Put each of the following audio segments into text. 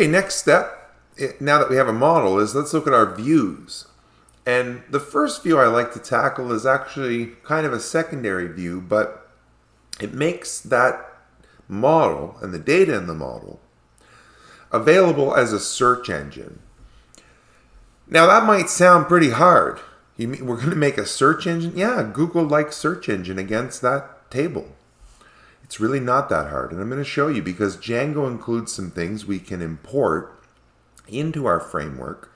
Okay, next step, now that we have a model, is let's look at our views. And the first view I like to tackle is actually kind of a secondary view, but it makes that model and the data in the model available as a search engine. Now that might sound pretty hard. We're going to make a search engine? Yeah, Google-like search engine against that table. It's really not that hard, and I'm going to show you because Django includes some things we can import into our framework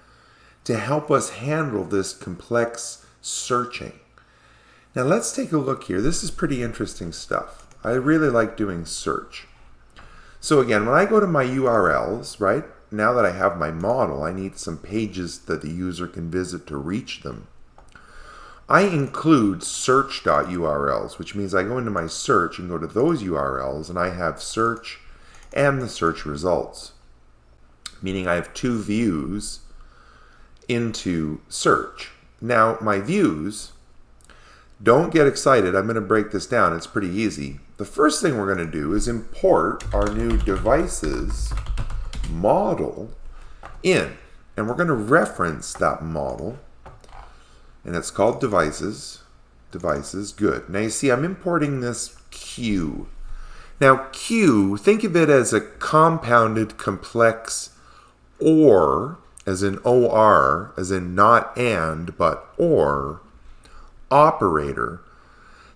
to help us handle this complex searching. Now let's take a look here. This is pretty interesting stuff. I really like doing search. So again, when I go to my URLs, right, now that I have my model, I need some pages that the user can visit to reach them. I include search.urls, which means I go into my search and go to those URLs, and I have search and the search results, meaning I have two views into search. Now, my views, don't get excited. I'm going to break this down. It's pretty easy. The first thing we're going to do is import our new devices model in, and we're going to reference that model. And it's called devices. Devices, good. Now you see I'm importing this Q. Now Q, think of it as a compounded complex OR, as in OR, as in not and, but OR, operator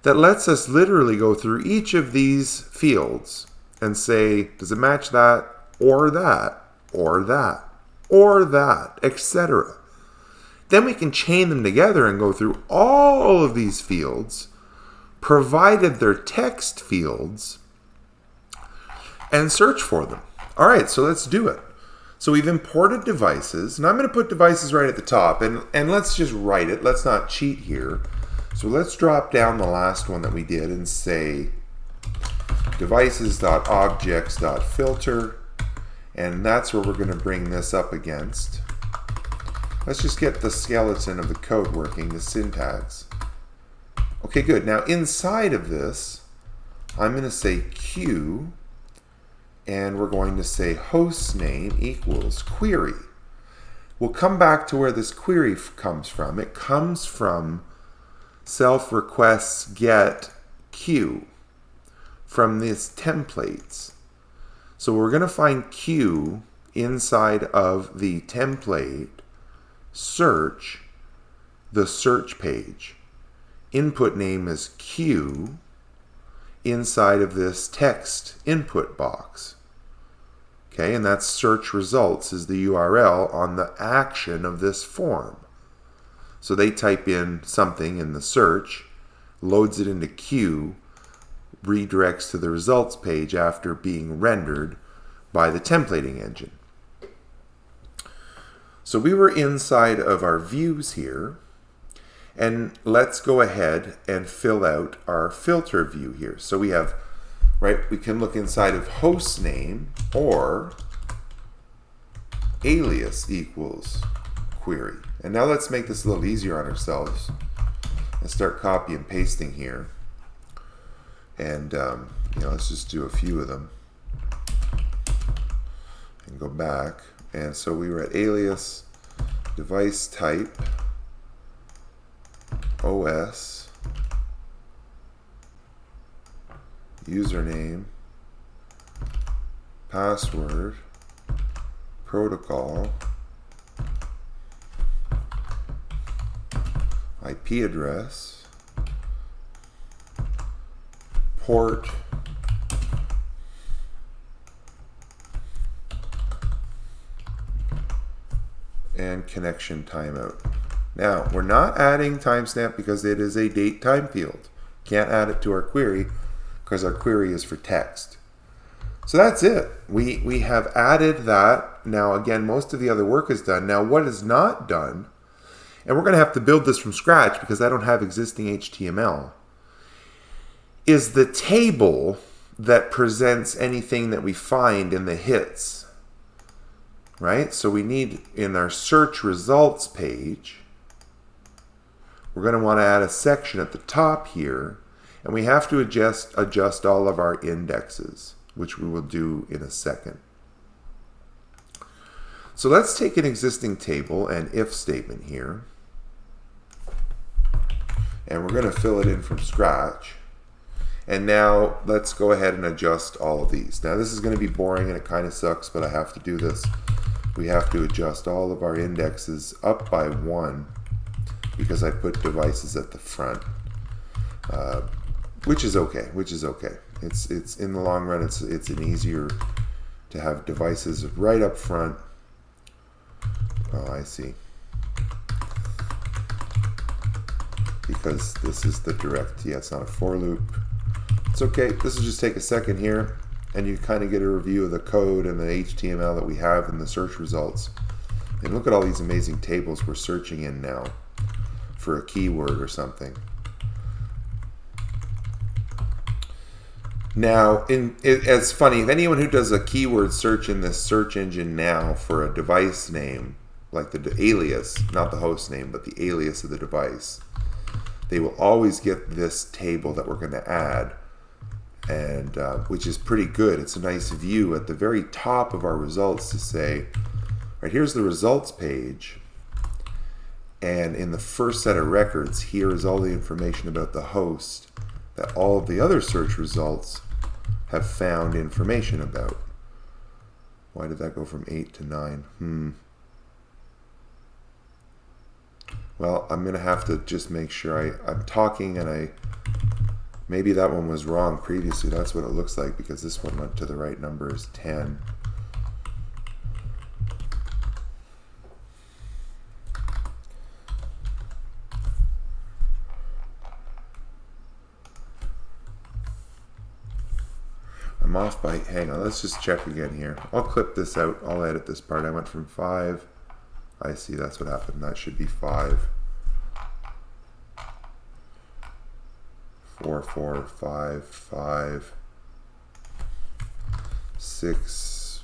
that lets us literally go through each of these fields and say, does it match that, or that, or that, or that, etc. Then we can chain them together and go through all of these fields, provided they're text fields, and search for them. All right, so let's do it. So we've imported devices, and I'm going to put devices right at the top, and let's just write it. Let's not cheat here. So let's drop down the last one that we did and say devices.objects.filter, and that's where we're going to bring this up against. Let's just get the skeleton of the code working, the syntax. Okay, good. Now inside of this, I'm going to say Q, and we're going to say hostname equals query. We'll come back to where this query comes from. It comes from self-requests get Q from these templates. So we're going to find Q inside of the template search, the search page. Input name is Q inside of this text input box. Okay, and that's search results is the URL on the action of this form. So they type in something in the search, loads it into Q, redirects to the results page after being rendered by the templating engine. So we were inside of our views here, and let's go ahead and fill out our filter view here. So we have, right, we can look inside of host name or alias equals query. And now let's make this a little easier on ourselves and start copy and pasting here. And let's just do a few of them and go back. And so we were at alias, device type, OS, username, password, protocol, IP address, port, and connection timeout. Now, we're not adding timestamp because it is a date time field. Can't add it to our query because our query is for text. So that's it. We have added that. Now, again, most of the other work is done. Now, what is not done, and we're going to have to build this from scratch because I don't have existing HTML, is the table that presents anything that we find in the hits. Right? So we need, in our search results page, we're going to want to add a section at the top here, and we have to adjust all of our indexes, which we will do in a second. So let's take an existing table and if statement here, and we're going to fill it in from scratch. And now let's go ahead and adjust all of these. Now this is going to be boring and it kind of sucks, but I have to do this. We have to adjust all of our indexes up by 1 because I put devices at the front, which is okay. It's in the long run, it's an easier to have devices right up front. Oh, I see. Because this is the direct, yeah, it's not a for loop. It's okay, this will just take a second here, and you kind of get a review of the code and the HTML that we have in the search results. And look at all these amazing tables we're searching in now for a keyword or something. Now, it's funny, if anyone who does a keyword search in this search engine now for a device name, like the alias, not the host name, but the alias of the device, they will always get this table that we're going to add, and which is pretty good. It's a nice view at the very top of our results to say, right, here's the results page, and in the first set of records, here is all the information about the host that all of the other search results have found information about. Why did that go from 8 to 9? Well, I'm going to have to just make sure I'm talking and maybe that one was wrong previously. That's what it looks like because this one went to the right number is 10. I'm off by, hang on, let's just check again here. I'll clip this out. I'll edit this part. I went from 5. I see, that's what happened. That should be 5. 4, 4, 5, 5, 6,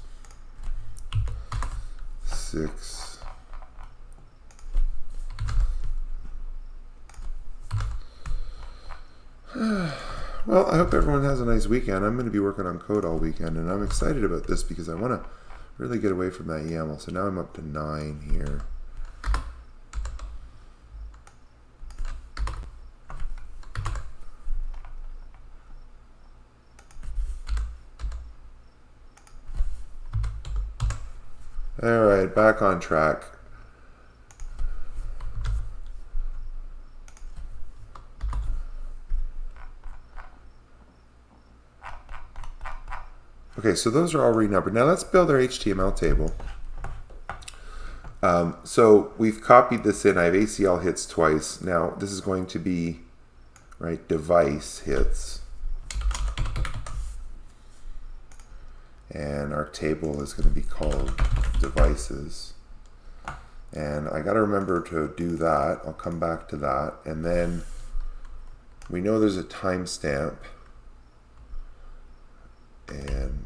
6. Well, I hope everyone has a nice weekend. I'm going to be working on code all weekend, and I'm excited about this because I want to really get away from that YAML. So now I'm up to 9 here. All right, back on track. Okay, so those are all renumbered. Now let's build our HTML table. So we've copied this in. I have ACL hits twice. Now this is going to be, right, device hits. And our table is going to be called devices. And I got to remember to do that. I'll come back to that. And then we know there's a timestamp. And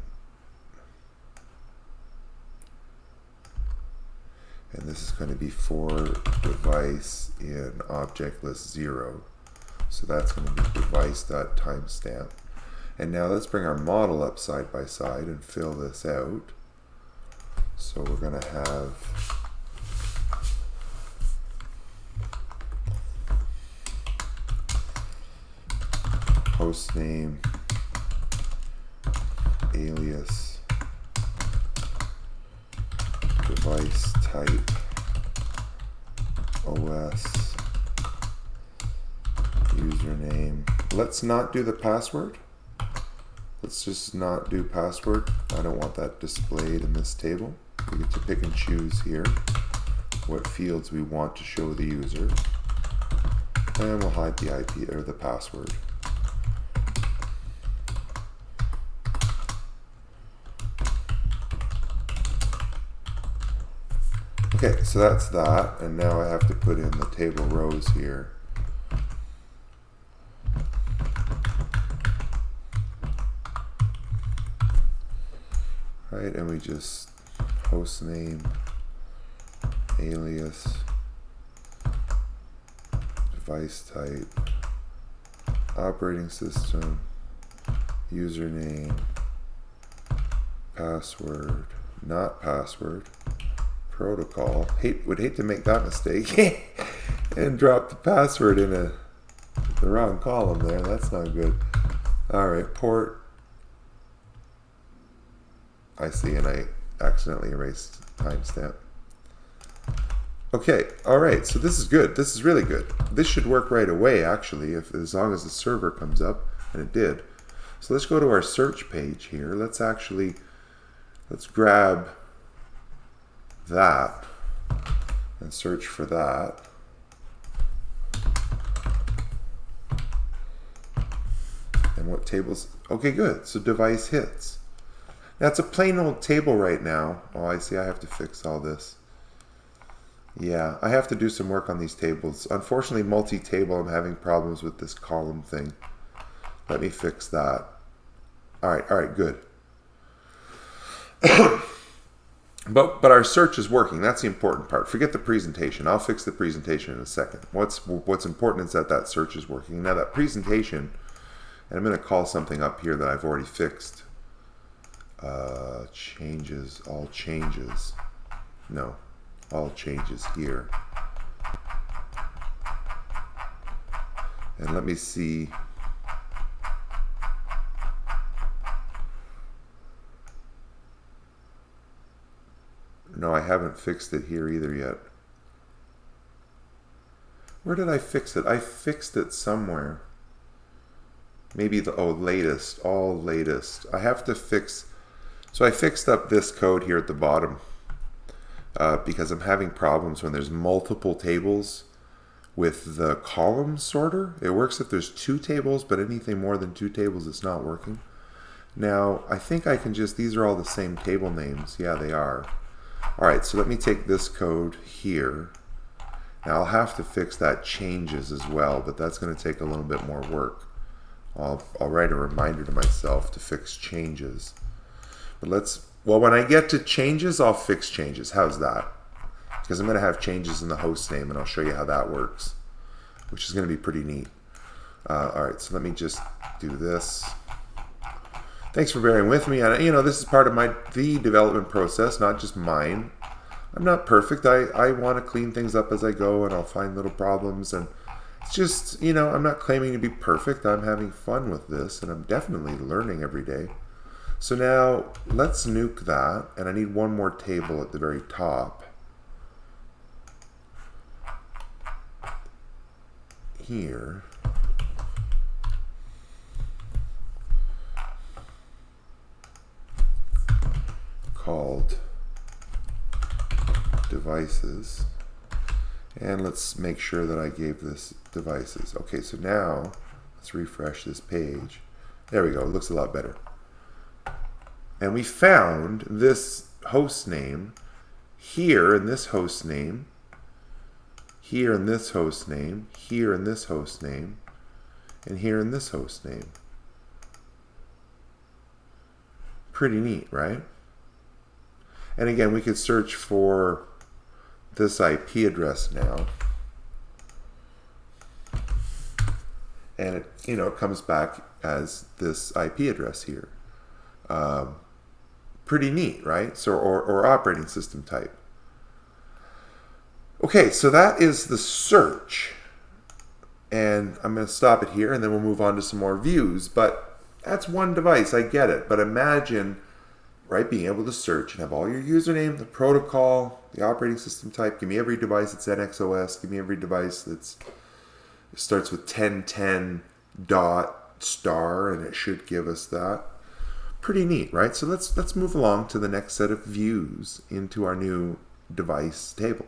this is going to be for device in object list 0. So that's going to be device.timestamp. And now let's bring our model up side by side and fill this out. So we're going to have host name, alias, device type, OS, username. Let's not do the password. Let's just not do password. I don't want that displayed in this table. We get to pick and choose here what fields we want to show the user. And we'll hide the IP or the password. Okay, so that's that, and now I have to put in the table rows here. Right, and we just host name, alias, device type, operating system, username, password, not password, protocol. Would hate to make that mistake and drop the password in the wrong column there. That's not good. All right, port. I see, and I accidentally erased timestamp. Okay, all right, so this is good. This is really good. This should work right away, actually, as long as the server comes up, and it did. So let's go to our search page here. Let's grab that and search for that. And what tables? Okay, good. So device hits. Now it's a plain old table right now. Oh, I see. I have to fix all this. Yeah, I have to do some work on these tables. Unfortunately, multi-table, I'm having problems with this column thing. Let me fix that. All right, good. But our search is working. That's the important part. Forget the presentation. I'll fix the presentation in a second. What's important is that search is working. Now that presentation, and I'm going to call something up here that I've already fixed. Changes, all changes. No, all changes here. And let me see. No, I haven't fixed it here either yet. Where did I fix it? I fixed it somewhere. Maybe latest, all latest. I have to fix, so I fixed up this code here at the bottom because I'm having problems when there's multiple tables with the column sorter. It works if there's 2 tables, but anything more than 2 tables, it's not working. Now, I think I can these are all the same table names. Yeah, they are. All right, so let me take this code here. Now I'll have to fix that changes as well, but that's going to take a little bit more work. I'll write a reminder to myself to fix changes. But when I get to changes, I'll fix changes. How's that? Because I'm going to have changes in the host name, and I'll show you how that works, which is going to be pretty neat. All right, so let me just do this. Thanks for bearing with me. And this is part of the development process, not just mine. I'm not perfect. I want to clean things up as I go, and I'll find little problems. And it's just, I'm not claiming to be perfect. I'm having fun with this, and I'm definitely learning every day. So now let's nuke that, and I need one more table at the very top. Here. Called devices, and let's make sure that I gave this devices. Okay, so now let's refresh this page. There we go, it looks a lot better. And we found this host name here in this host name, here in this host name, here in this host name, and here in this host name. Pretty neat, right? And again, we could search for this IP address now. And it comes back as this IP address here. Pretty neat, right? So, or operating system type. Okay, so that is the search. And I'm going to stop it here, and then we'll move on to some more views. But that's one device, I get it. But imagine, right, being able to search and have all your username, the protocol, the operating system type. Give me every device that's NXOS. Give me every device that starts with 1010 dot star, and it should give us that. Pretty neat, right? So let's move along to the next set of views into our new device table.